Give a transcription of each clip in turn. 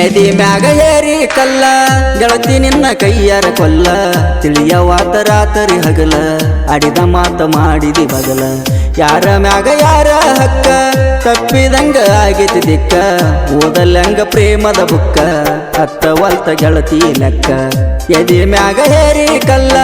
ಎದಿ ಮ್ಯಾಗ ಹೇರಿ ಕಲ್ಲ ಗೆಳತಿ ನಿನ್ನ ಕೈಯಾರ ಕೊಲ್ಲ ತಿಳಿಯವಾತ ರಾತರಿ ಹಗಲ ಆಡಿದ ಮಾತ ಮಾಡಿದಿ ಬಗಲ ಯಾರ ಮ್ಯಾಗ ಯಾರ ಹಕ್ಕ ತಪ್ಪಿದಂಗ ಆಗೈತಿ ದಿಕ್ಕ ಓದಲ್ಲಂಗ ಪ್ರೇಮದ ಬುಕ್ಕ ಹತ್ತವಲ್ತ ಗೆಳತಿ ಲೆಕ್ಕ ಎದಿ ಮ್ಯಾಗ ಹೇರಿ ಕಲ್ಲ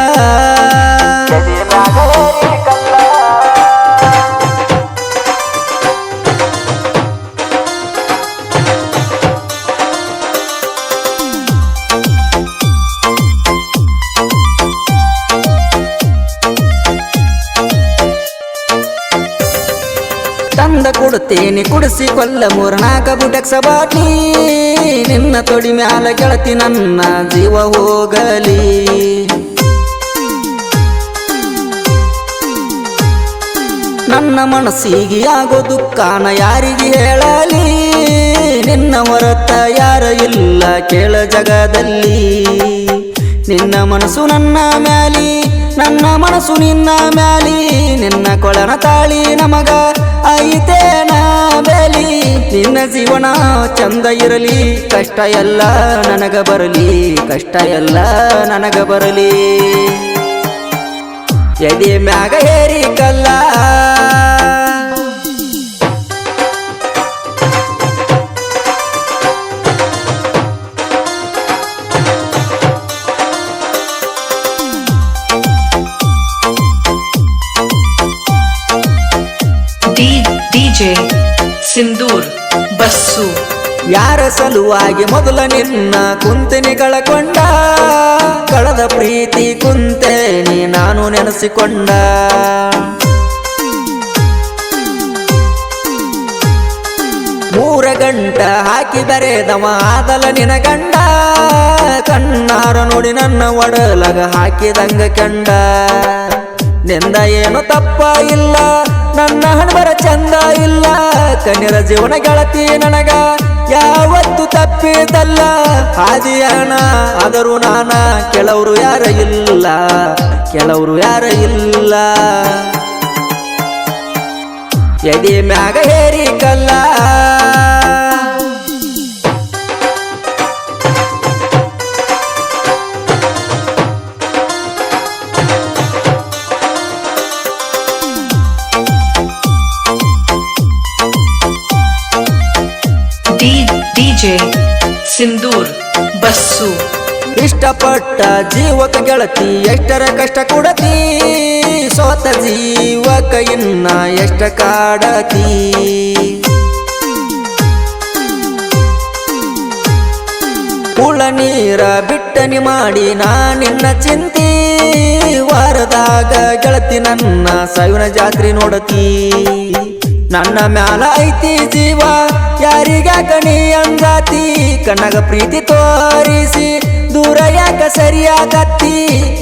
ತಂದ ಕೊಡುತ್ತೇನೆ ಕುಡಿಸಿ ಕೊಲ್ಲ ಮೂರ್ನಾಕ ಬುಟಕ್ಸ ಬಾಟ್ಲಿ ನಿನ್ನ ತೊಡಿ ಮ್ಯಾಲ ಗೆಳತಿ ನನ್ನ ಜೀವ ಹೋಗಲಿ ನನ್ನ ಮನಸ್ಸಿಗೆ ಆಗೋ ದುಃಖನ ಯಾರಿಗೆ ಹೇಳಲಿ ನಿನ್ನ ಹೊರತ ಯಾರ ಇಲ್ಲ ಕೇಳ ಜಗದಲ್ಲಿ ನಿನ್ನ ಮನಸ್ಸು ನನ್ನ ಮ್ಯಾಲಿ ನನ್ನ ಮನಸ್ಸು ನಿನ್ನ ಮ್ಯಾಲಿ ನಿನ್ನ ಕೊಳನ ತಾಳಿ ನಮಗ ಐತೇನ ಬೇಲಿ ನಿನ್ನ ಜೀವನ ಚಂದ ಇರಲಿ ಕಷ್ಟ ಎಲ್ಲ ನನಗ ಬರಲಿ ಕಷ್ಟ ಎಲ್ಲ ನನಗ ಬರಲಿ ಎದೆ ಮ್ಯಾಗ ಹೇರಿ ಕಲ್ಲ DJ ಸಿಂಧೂರ್ ಬಸ್ಸು ಯಾರ ಸಲುವಾಗಿ ಮೊದಲ ನಿನ್ನ ಕುಂತಿನಿ ಕಳಕೊಂಡ ಕಳೆದ ಪ್ರೀತಿ ಕುಂತೇನಿ ನಾನು ನೆನೆಸಿಕೊಂಡ ಮೂರ ಗಂಟ ಹಾಕಿ ಬರೆದವ ಆದಲ ನಿನ ಗಂಡ ಕಣ್ಣಾರ ನೋಡಿ ನನ್ನ ಒಡಲಗ ಹಾಕಿದಂಗ ಕಂಡ ನಿಂದ ಏನು ತಪ್ಪ ಇಲ್ಲ ನನ್ನ ಹಣಬರ ಚಂದ ಇಲ್ಲ ಕನ್ಯರ ಜೀವನ ಗೆಳತಿ ನನಗ ಯಾವತ್ತು ತಪ್ಪಿದಲ್ಲ ಹಾದಿಯಾನ ಆದರೂ ನಾನ ಕೆಲವರು ಯಾರ ಇಲ್ಲ ಕೆಲವರು ಯಾರ ಇಲ್ಲ ಎದೆ ಮ್ಯಾಗ ಹೇರಿ ಕಲ್ಲ DJ ಸಿಂಧೂರ್ ಬಸ್ಸು ಇಷ್ಟಪಟ್ಟ ಜೀವಕ ಗೆಳತಿ ಎಷ್ಟರ ಕಷ್ಟ ಕೊಡತಿ ಸೋತ ಜೀವಕ ಇನ್ನ ಎಷ್ಟ ಕಾಡತಿ ಕುಳ ನೀರ ಬಿಟ್ಟನಿ ಮಾಡಿ ನಾ ನಿನ್ನ ಚಿಂತಿ ವಾರದಾಗ ಗೆಳತಿ ನನ್ನ ಸಾವಿನ ಜಾತ್ರೆ ನೋಡತಿ ನನ್ನ ಮ್ಯಾಲ ಐತಿ ಜೀವ ಯಾರಿಗಾಕ ನೀ ಅಂದಾತಿ ಕಣ್ಣಗ ಪ್ರೀತಿ ತೋರಿಸಿ ದೂರ ಯಾಕ ಸರಿಯಾಗತ್ತಿ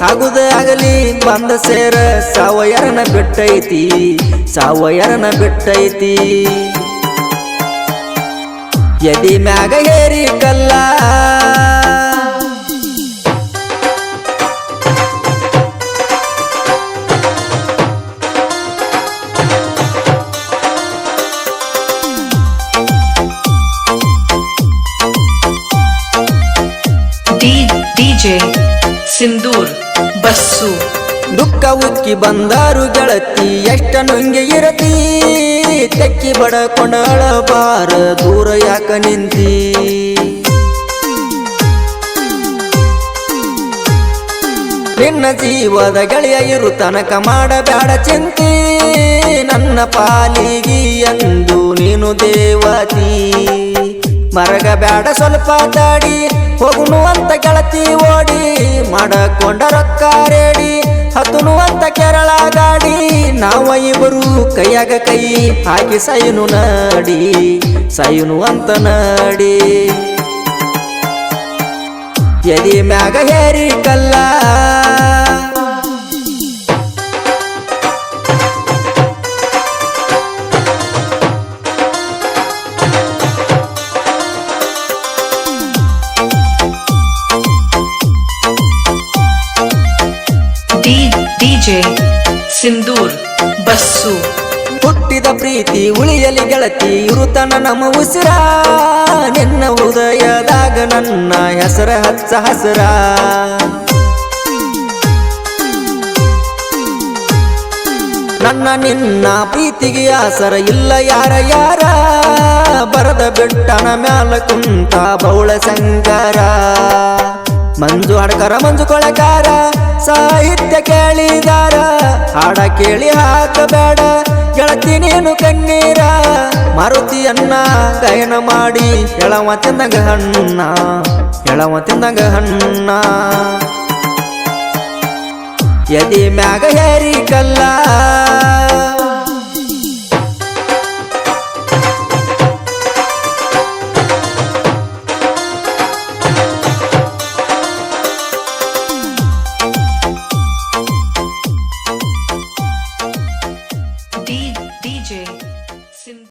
ಆಗುದ ಆಗಲಿ ಬಂದ ಸೇರ ಸಾವಯರನ ಬಿಟ್ಟೈತಿ ಸಾವಯರನ ಬಿಟ್ಟೈತಿ ಎದಿ ಮ್ಯಾಗ ಹೇರಿ ಕಲ್ಲ DJ ಸಿಂಧೂರ್ ಬಸ್ಸು ದುಃಖ ಉಕ್ಕಿ ಬಂದಾರು ಗೆಳತಿ ಎಷ್ಟ ನುಂಗೆ ಇರತಿ ತೆಕ್ಕಿ ಬಡಕೊಂಡಳ ಬಾರ ದೂರ ಯಾಕ ನಿಂತಿ ನಿನ್ನ ಜೀವದ ಗೆಳೆಯ ಇರು ತನಕ ಮಾಡಬೇಡ ಚಿಂತಿ ನನ್ನ ಪಾಲಿಗಿ ಎಂದು ನೀನು ದೇವತಿ ಮರಗ ಬೇಡ ಸ್ವಲ್ಪ ತಾಡಿ ಹೋಗುನು ಅಂತ ಗೆಳತಿ ಓಡಿ ಮಾಡಕೊಂಡ ರೊಕ್ಕ ರೇಡಿ ಹತ್ತುನು ಅಂತ ಕೇರಳ ಗಾಡಿ ನಾವ ಇಬ್ಬರು ಕೈಯಾಗ ಕೈ ಹಾಕಿ ಸಾಯುನು ನಡಿ ಸಾಯುನು ಅಂತ ನಡಿ ಎದಿ ಮ್ಯಾಗ ಹೇರಿ ಕಲ್ಲ DJ ಸಿಂಧೂರ್ ಬಸ್ಸು ಹುಟ್ಟಿದ ಪ್ರೀತಿ ಉಳಿಯಲಿ ಗೆಳತಿ ಇರುತನ ನಮ್ಮ ಉಸಿರ ನಿನ್ನ ಹೃದಯದಾಗ ನನ್ನ ಹೆಸರ ಹಚ್ಚ ಹಸರ ನನ್ನ ನಿನ್ನ ಪ್ರೀತಿಗೆ ಆಸರ ಇಲ್ಲ ಯಾರ ಯಾರ ಬರದ ಬೆಟ್ಟನ ಮ್ಯಾಲ ಕುಂತ ಬೌಳ ಸಂಗರ ಮಂಜು ಹಡ್ಕರ ಮಂಜು ಕೊಳಕಾರ ಸಾಹಿತ್ಯ ಕೇಳಿದಾರ ಹಾಡ ಕೇಳಿ ಹಾಕಬೇಡ ಗೆಳತಿ ನೀನು ಕಣ್ಣೀರ ಮಾರುತಿಯನ್ನ ಗಾಯನ ಮಾಡಿ ಎಳವ ತಿಂದಂಗ ಹಣ್ಣ ಎಳವ ತಿಂದಂಗ ಹಣ್ಣ ಎದಿ ಮ್ಯಾಗ ಹೇರಿ ಕಲ್ಲ DJ